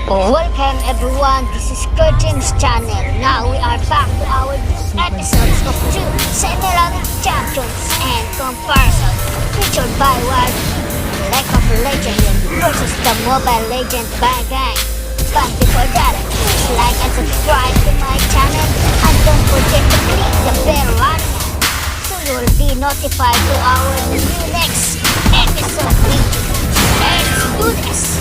Welcome everyone, this is Kerjims channel. Now we are back to our episodes of 2 semi-rank champions and comparison featured by Wild League of Legends versus the Mobile Legends Bang Gang. But before that, please like and subscribe to my channel and don't forget to click the bell icon so you will be notified to our new next episode video. Let's do this!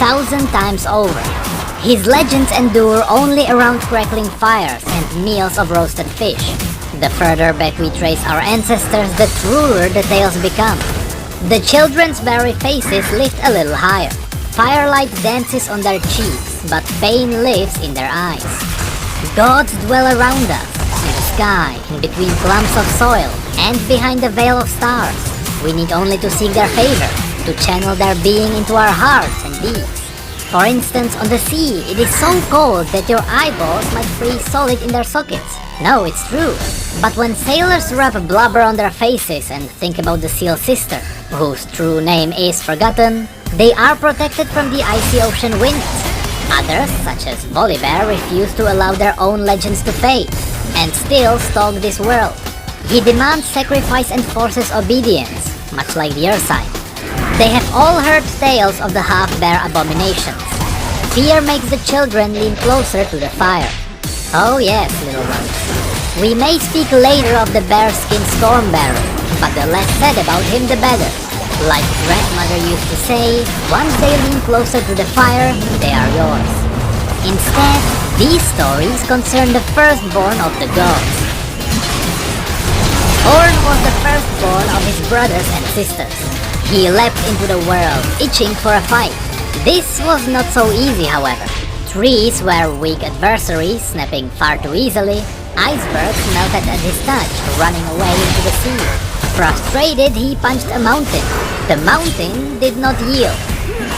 1,000 times over, his legends endure only around crackling fires and meals of roasted fish. The further back we trace our ancestors, the truer the tales become. The children's very faces lift a little higher. Firelight dances on their cheeks, but pain lives in their eyes. Gods dwell around us, in the sky, in between clumps of soil, and behind the veil of stars. We need only to seek their favor, to channel their being into our hearts and deeds. For instance, on the sea, it is so cold that your eyeballs might freeze solid in their sockets. No, it's true. But when sailors rub blubber on their faces and think about the seal sister, whose true name is forgotten, they are protected from the icy ocean winds. Others, such as Volibear, refuse to allow their own legends to fade, and still stalk this world. He demands sacrifice and forces obedience, much like the Earthside. They have all heard tales of the half-bear abominations. Fear makes the children lean closer to the fire. Oh yes, little ones. We may speak later of the bearskin Stormbearer, but the less said about him the better. Like grandmother used to say, once they lean closer to the fire, they are yours. Instead, these stories concern the firstborn of the gods. Ornn was the firstborn of his brothers and sisters. He leapt into the world, itching for a fight. This was not so easy, however. Trees were weak adversaries, snapping far too easily. Icebergs melted at his touch, running away into the sea. Frustrated, he punched a mountain. The mountain did not yield.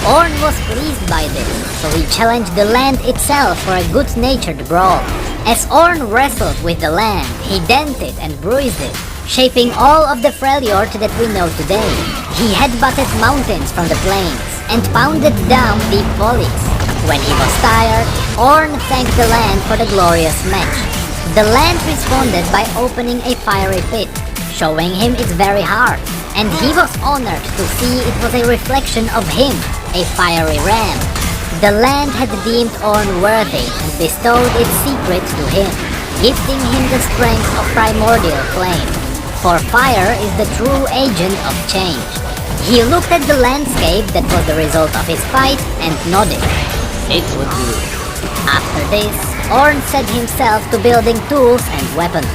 Ornn was pleased by this, so he challenged the land itself for a good-natured brawl. As Ornn wrestled with the land, he dented and bruised it, shaping all of the Freljord that we know today. He headbutted mountains from the plains and pounded down deep valleys. When he was tired, Ornn thanked the land for the glorious match. The land responded by opening a fiery pit, showing him its very heart, and he was honored to see it was a reflection of him, a fiery ram. The land had deemed Ornn worthy and bestowed its secrets to him, gifting him the strength of primordial flame. For fire is the true agent of change. He looked at the landscape that was the result of his fight and nodded. It would do. After this, Ornn set himself to building tools and weapons.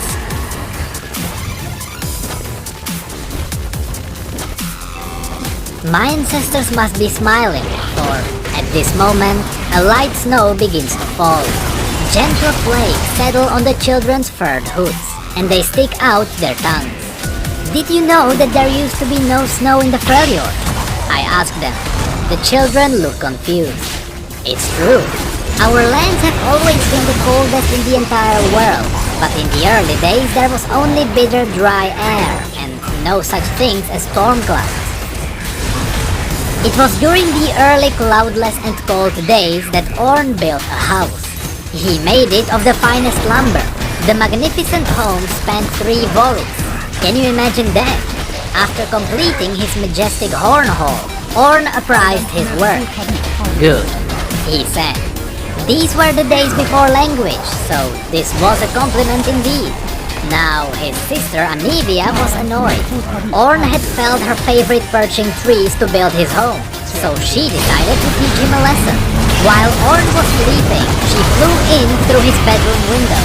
My ancestors must be smiling, for at this moment, a light snow begins to fall. Gentle flakes settle on the children's furred hoods, and they stick out their tongues. Did you know that there used to be no snow in the Freljord? I asked them. The children looked confused. It's true. Our lands have always been the coldest in the entire world, but in the early days there was only bitter dry air, and no such things as storm clouds. It was during the early cloudless and cold days that Ornn built a house. He made it of the finest lumber. The magnificent home spanned 3 volleys. Can you imagine that? After completing his majestic horn hall, Ornn apprised his work. Good, he said. These were the days before language, so this was a compliment indeed. Now, his sister Anivia was annoyed. Ornn had felled her favorite birching trees to build his home, so she decided to teach him a lesson. While Ornn was sleeping, she flew in through his bedroom window.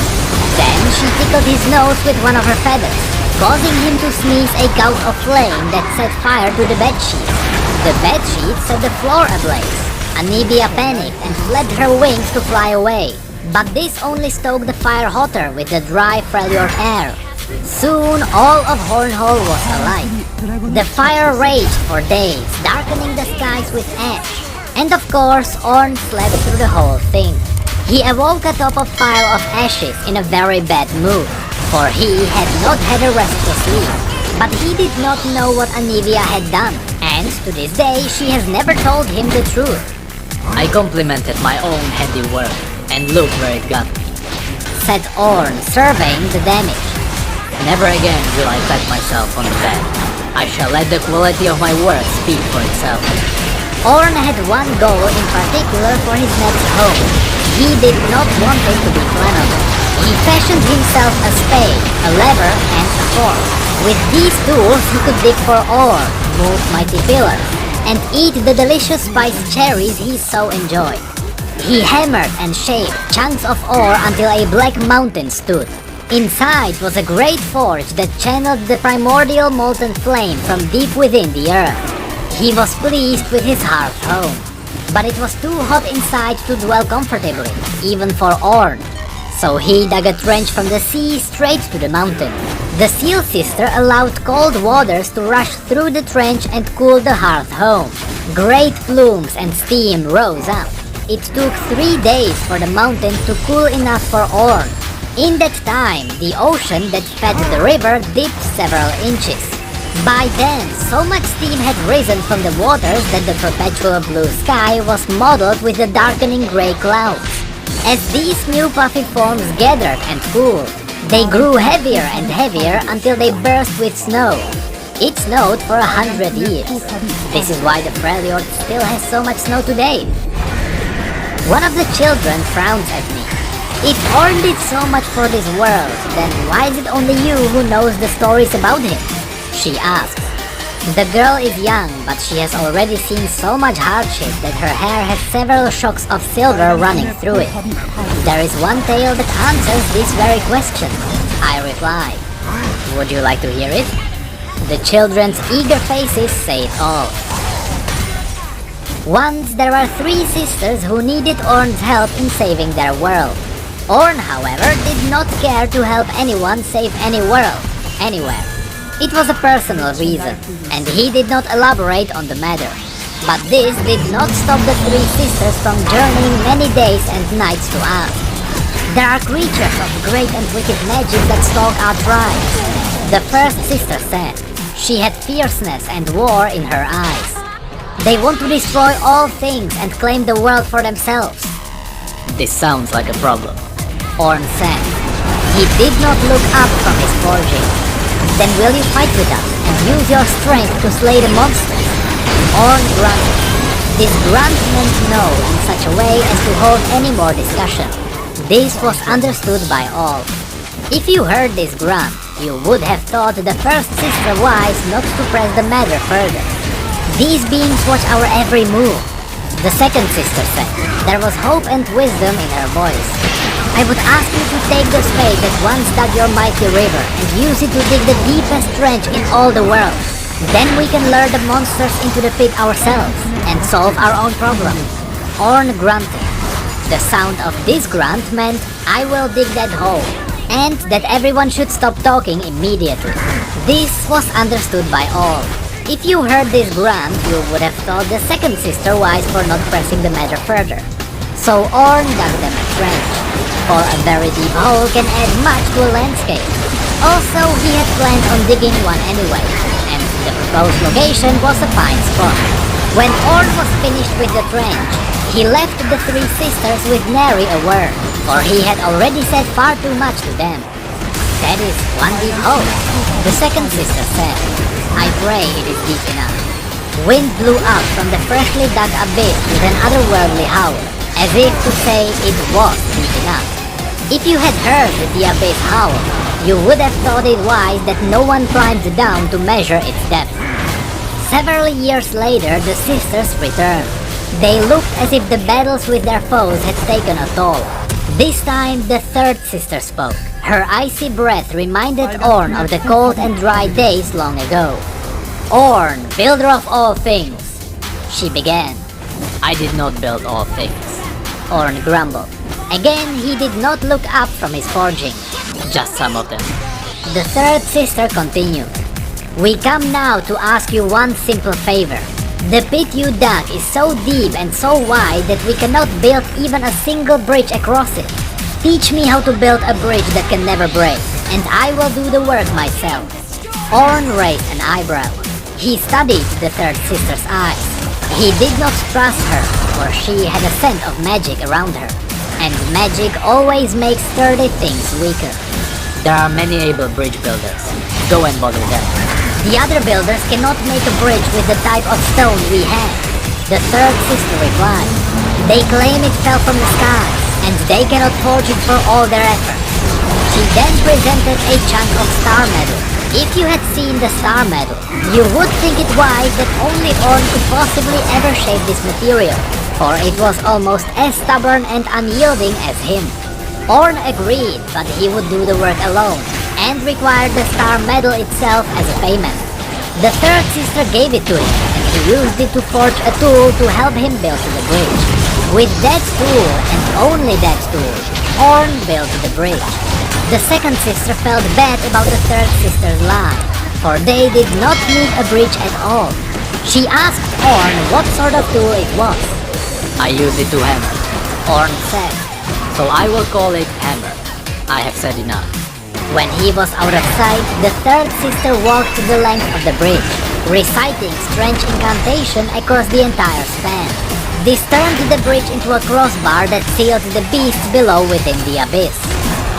Then she tickled his nose with one of her feathers, causing him to sneeze a gout of flame that set fire to the bedsheets. The bedsheets set the floor ablaze. Anivia panicked and fled her wings to fly away. But this only stoked the fire hotter with the dry Freljord air. Soon all of Hornhole was alight. The fire raged for days, darkening the skies with ash. And of course, Ornn slept through the whole thing. He awoke atop a pile of ashes in a very bad mood, for he had not had a restful sleep. But he did not know what Anivia had done, and to this day she has never told him the truth. I complimented my own handiwork, and look where it got me, said Ornn, surveying the damage. Never again will I pat myself on the back. I shall let the quality of my work speak for itself. Ornn had one goal in particular for his next home. He did not want it to be flammable. He fashioned himself a spade, a lever, and a fork. With these tools he could dig for ore, move mighty pillars, and eat the delicious spiced cherries he so enjoyed. He hammered and shaped chunks of ore until a black mountain stood. Inside was a great forge that channeled the primordial molten flame from deep within the earth. He was pleased with his hearth home, but it was too hot inside to dwell comfortably, even for Ornn. So he dug a trench from the sea straight to the mountain. The Seal Sister allowed cold waters to rush through the trench and cool the hearth home. Great plumes and steam rose up. It took 3 days for the mountain to cool enough for Ornn. In that time, the ocean that fed the river dipped several inches. By then, so much steam had risen from the waters that the perpetual blue sky was mottled with the darkening grey clouds. As these new puffy forms gathered and cooled, they grew heavier and heavier until they burst with snow. It snowed for 100 years. This is why the Freljord still has so much snow today. One of the children frowns at me. If Ornn did so much for this world, then why is it only you who knows the stories about him? She asks. The girl is young, but she has already seen so much hardship that her hair has several shocks of silver running through it. There is one tale that answers this very question, I reply. Would you like to hear it? The children's eager faces say it all. Once there were 3 sisters who needed Ornn's help in saving their world. Ornn, however, did not care to help anyone save any world, anywhere. It was a personal reason, and he did not elaborate on the matter. But this did not stop the 3 sisters from journeying many days and nights to ask. There are creatures of great and wicked magic that stalk our tribes, the first sister said. She had fierceness and war in her eyes. They want to destroy all things and claim the world for themselves. This sounds like a problem, Ornn said. He did not look up from his forging. Then will you fight with us and use your strength to slay the monsters? Ornn grunted. This grunt meant no in such a way as to hold any more discussion. This was understood by all. If you heard this grunt, you would have thought the first sister wise not to press the matter further. These beings watch our every move, the second sister said. There was hope and wisdom in her voice. I would ask you to take the spade that once dug your mighty river and use it to dig the deepest trench in all the world. Then we can lure the monsters into the pit ourselves and solve our own problems. Ornn grunted. The sound of this grunt meant, I will dig that hole, and that everyone should stop talking immediately. This was understood by all. If you heard this grunt, you would have thought the second sister wise for not pressing the matter further. So Ornn dug them a trench, for a very deep hole can add much to a landscape. Also, he had planned on digging one anyway, and the proposed location was a fine spot. When Ornn was finished with the trench, he left the 3 sisters with nary a word, for he had already said far too much to them. That is one deep hole, the second sister said. I pray it is deep enough. Wind blew up from the freshly dug abyss with an otherworldly howl, as if to say it was deep enough. If you had heard the abyss howl, you would have thought it wise that no one climbed down to measure its depth. Several years later, the sisters returned. They looked as if the battles with their foes had taken a toll. This time, the third sister spoke. Her icy breath reminded Ornn of the cold and dry days long ago. Ornn, builder of all things, she began. I did not build all things, Ornn grumbled. Again, he did not look up from his forging. Just some of them. The third sister continued. We come now to ask you one simple favor. The pit you dug is so deep and so wide that we cannot build even a single bridge across it. Teach me how to build a bridge that can never break, and I will do the work myself. Ornn raised an eyebrow. He studied the third sister's eyes. He did not trust her, for she had a scent of magic around her, and magic always makes sturdy things weaker. There are many able bridge builders. Go and bother them. The other builders cannot make a bridge with the type of stone we have, the third sister replied. They claim it fell from the sky, and they cannot forge it for all their efforts. She then presented a chunk of star metal. If you had seen the star metal, you would think it wise that only Ornn could possibly ever shape this material, for it was almost as stubborn and unyielding as him. Ornn agreed, but he would do the work alone, and required the star metal itself as a payment. The third sister gave it to him, and he used it to forge a tool to help him build the bridge. With that tool, and only that tool, Ornn built the bridge. The second sister felt bad about the third sister's lie, for they did not need a bridge at all. She asked Ornn what sort of tool it was. I use it to hammer, Ornn said. so I will call it hammer. I have said enough. When he was out of sight, the third sister walked the length of the bridge, reciting strange incantation across the entire span. This turned the bridge into a crossbar that sealed the beast below within the abyss.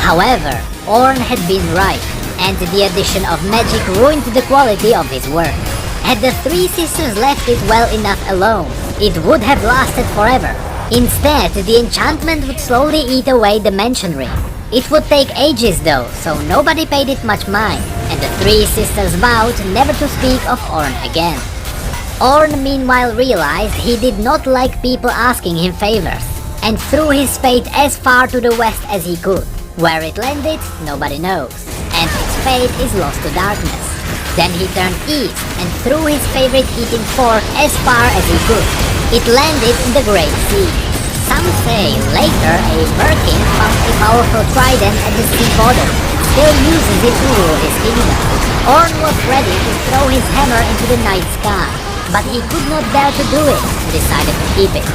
However, Ornn had been right, and the addition of magic ruined the quality of his work. Had the three sisters left it well enough alone, it would have lasted forever. Instead, the enchantment would slowly eat away the mansion ring. It would take ages though, so nobody paid it much mind, and the three sisters vowed never to speak of Ornn again. Ornn meanwhile realized he did not like people asking him favors, and threw his spade as far to the west as he could. Where it landed, nobody knows, and its fate is lost to darkness. Then he turned east and threw his favorite eating fork as far as he could. It landed in the Great Sea. Some say later a merkin found a powerful trident at the sea bottom and still uses it to rule his kingdom. Ornn was ready to throw his hammer into the night sky, but he could not dare to do it and decided to keep it.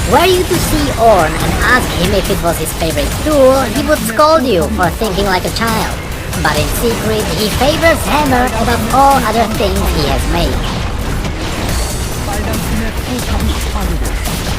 Were you to see Ornn and ask him if it was his favorite tool, he would scold you for thinking like a child. But in secret, he favors hammer above all other things he has made. 빨간 팀의 또 감시 파괴됐습니다.